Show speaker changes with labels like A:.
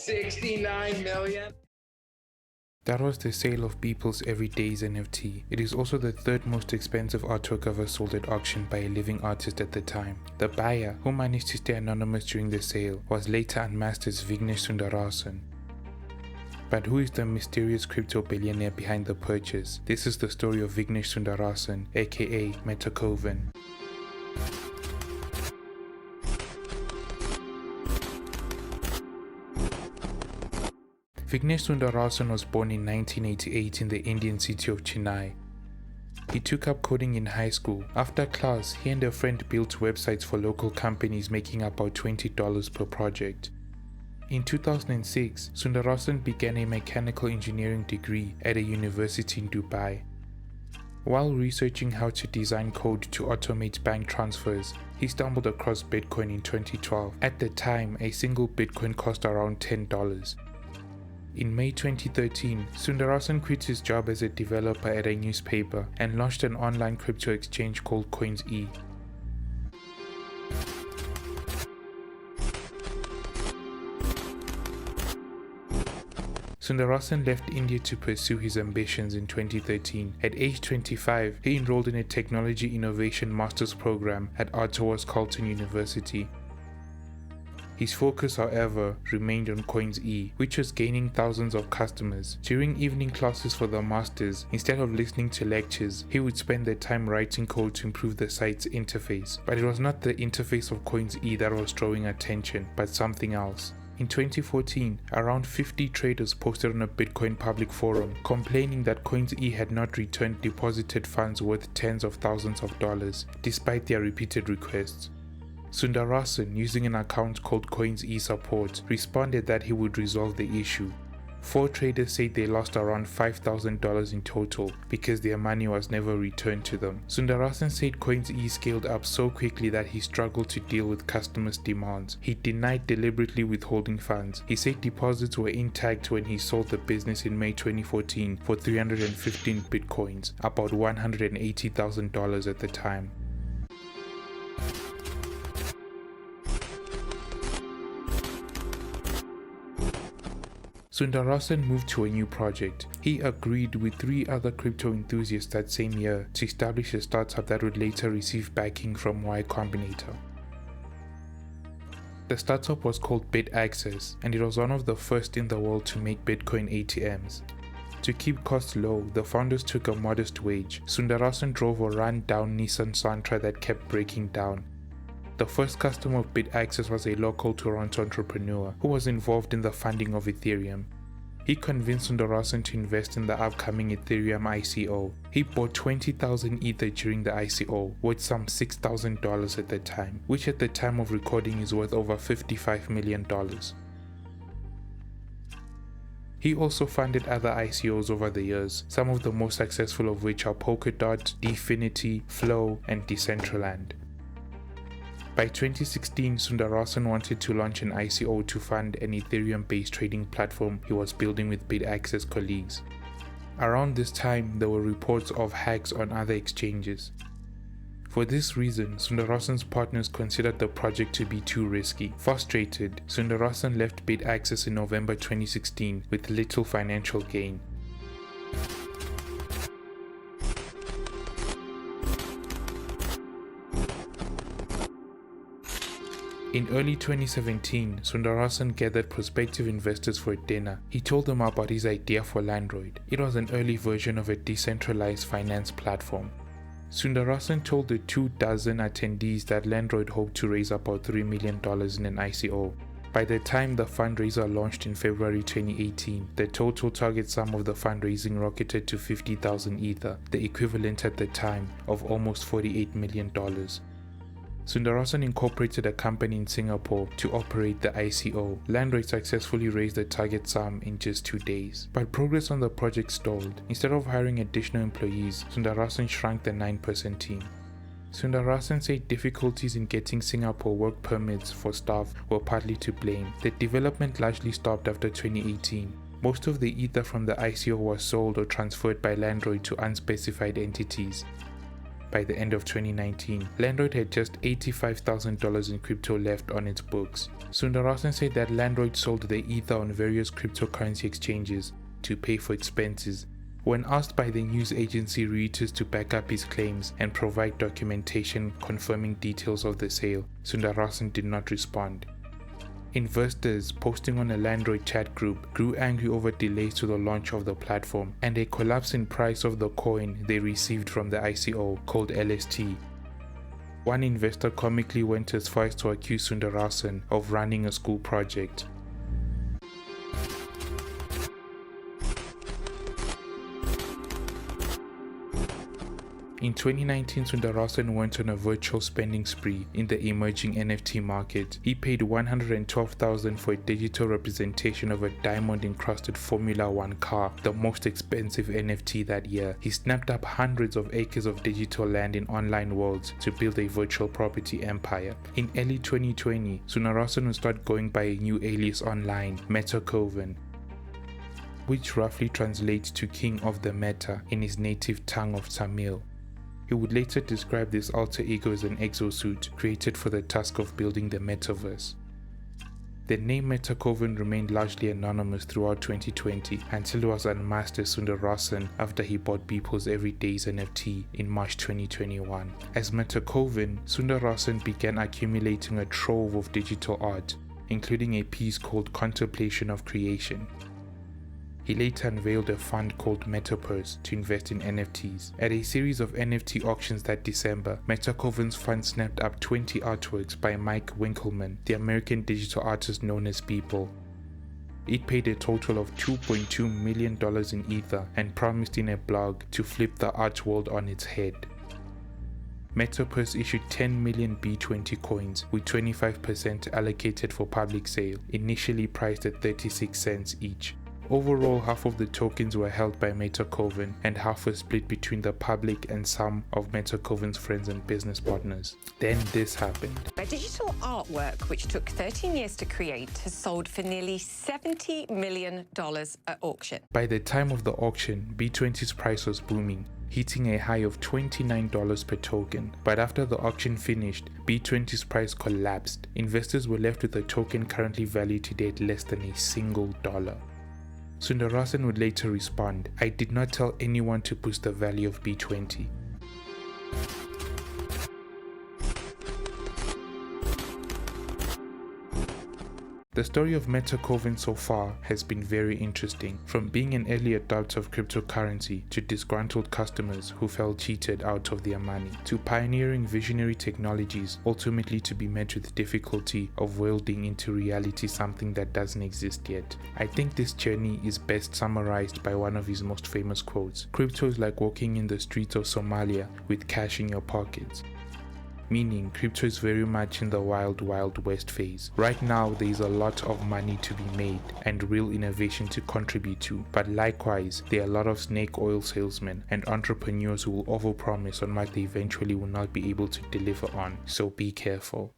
A: $69 million.
B: That was the sale of Beeple's Everyday's NFT. It is also the third most expensive artwork ever sold at auction by a living artist at the time. The buyer, who managed to stay anonymous during the sale, was later unmasked as Vignesh Sundaresan. But who is the mysterious crypto billionaire behind the purchase? This is the story of Vignesh Sundaresan A.K.A MetaKovan. Vignesh Sundaresan was born in 1988 in the Indian city of Chennai. He took up coding in high school. After class, he and a friend built websites for local companies, making about $20 per project. In 2006, Sundaresan began a mechanical engineering degree at a university in Dubai. While researching how to design code to automate bank transfers, he stumbled across Bitcoin in 2012. At the time, a single Bitcoin cost around $10. In May 2013, Sundaresan quit his job as a developer at a newspaper and launched an online crypto exchange called Coins.E. Sundaresan left India to pursue his ambitions in 2013. At age 25, he enrolled in a Technology Innovation Master's program at Ottawa's Carleton University. His focus, however, remained on Coins.E, which was gaining thousands of customers. During evening classes for the masters, instead of listening to lectures, he would spend their time writing code to improve the site's interface. But it was not the interface of Coins.E that was drawing attention, but something else. In 2014, around 50 traders posted on a Bitcoin public forum complaining that Coins.E had not returned deposited funds worth tens of thousands of dollars, despite their repeated requests. Sundaresan, using an account called Coins.E Support, responded that he would resolve the issue. 4 traders said they lost around $5,000 in total because their money was never returned to them. Sundaresan said Coins.E scaled up so quickly that he struggled to deal with customers' demands. He denied deliberately withholding funds. He said deposits were intact when he sold the business in May 2014 for 315 bitcoins, about $180,000 at the time. Sundaresan moved to a new project. He agreed with 3 other crypto enthusiasts that same year to establish a startup that would later receive backing from Y Combinator. The startup was called BitAccess, and it was one of the first in the world to make Bitcoin ATMs. To keep costs low, the founders took a modest wage. Sundaresan drove a run-down Nissan Sentra that kept breaking down. The first customer of BitAccess was a local Toronto entrepreneur who was involved in the funding of Ethereum. He convinced Sundaresan to invest in the upcoming Ethereum ICO. He bought 20,000 Ether during the ICO, worth some $6,000 at the time, which at the time of recording is worth over $55 million. He also funded other ICOs over the years, some of the most successful of which are Polkadot, Dfinity, Flow, and Decentraland. By 2016, Sundaresan wanted to launch an ICO to fund an Ethereum-based trading platform he was building with BitAccess colleagues. Around this time, there were reports of hacks on other exchanges. For this reason, Sundaresan's partners considered the project to be too risky. Frustrated, Sundaresan left BitAccess in November 2016 with little financial gain. In early 2017, Sundaresan gathered prospective investors for a dinner. He told them about his idea for Landroid. It was an early version of a decentralized finance platform. Sundaresan told the 24 attendees that Landroid hoped to raise about $3 million in an ICO. By the time the fundraiser launched in February 2018, the total target sum of the fundraising rocketed to 50,000 Ether, the equivalent at the time of almost $48 million. Sundaresan incorporated a company in Singapore to operate the ICO. Landroid successfully raised the target sum in just 2 days. But progress on the project stalled. Instead of hiring additional employees, Sundaresan shrank the 9-person team. Sundaresan said difficulties in getting Singapore work permits for staff were partly to blame. The development largely stopped after 2018. Most of the Ether from the ICO was sold or transferred by Landroid to unspecified entities. by the end of 2019, Landroid had just $85,000 in crypto left on its books. Sundaresan said that Landroid sold the Ether on various cryptocurrency exchanges to pay for expenses. When asked by the news agency Reuters to back up his claims and provide documentation confirming details of the sale, Sundaresan did not respond. Investors posting on a Landroid chat group grew angry over delays to the launch of the platform and a collapse in price of the coin they received from the ICO, called LST. One investor comically went as far as to accuse Sundaresan of running a school project. In 2019, Sundaresan went on a virtual spending spree in the emerging NFT market. He paid $112,000 for a digital representation of a diamond-encrusted Formula One car, the most expensive NFT that year. He snapped up hundreds of acres of digital land in online worlds to build a virtual property empire. In early 2020, Sundaresan would start going by a new alias online, MetaKovan, which roughly translates to King of the Meta in his native tongue of Tamil. He would later describe this alter ego as an exosuit created for the task of building the metaverse. The name MetaKovan remained largely anonymous throughout 2020 until it was unmasked as Sundaresan after he bought Beeple's Everyday's NFT in March 2021. As MetaKovan, Sundaresan began accumulating a trove of digital art, including a piece called Contemplation of Creation. He later unveiled a fund called Metapurse to invest in NFTs. At a series of NFT auctions that December, MetaKovan's fund snapped up 20 artworks by Mike Winkelmann, the American digital artist known as Beeple. It paid a total of $2.2 million in Ether and promised in a blog to flip the art world on its head. Metapurse issued 10 million B20 coins with 25% allocated for public sale, initially priced at 36 cents each. Overall, half of the tokens were held by MetaKovan and half were split between the public and some of MetaKovan's friends and business partners. Then this happened.
C: A digital artwork which took 13 years to create has sold for nearly $70 million at auction.
B: By the time of the auction, B20's price was booming, hitting a high of $29 per token. But after the auction finished, B20's price collapsed. Investors were left with a token currently valued today at less than a single dollar. Sundaresan would later respond, "I did not tell anyone to boost the value of B20. The story of MetaKovan so far has been very interesting, from being an early adopter of cryptocurrency to disgruntled customers who felt cheated out of their money, to pioneering visionary technologies ultimately to be met with difficulty of welding into reality something that doesn't exist yet. I think this journey is best summarized by one of his most famous quotes: "Crypto is like walking in the streets of Somalia with cash in your pockets." Meaning, crypto is very much in the wild west phase. Right now, there is a lot of money to be made and real innovation to contribute to, but likewise, there are a lot of snake oil salesmen and entrepreneurs who will overpromise on what they eventually will not be able to deliver on, so be careful.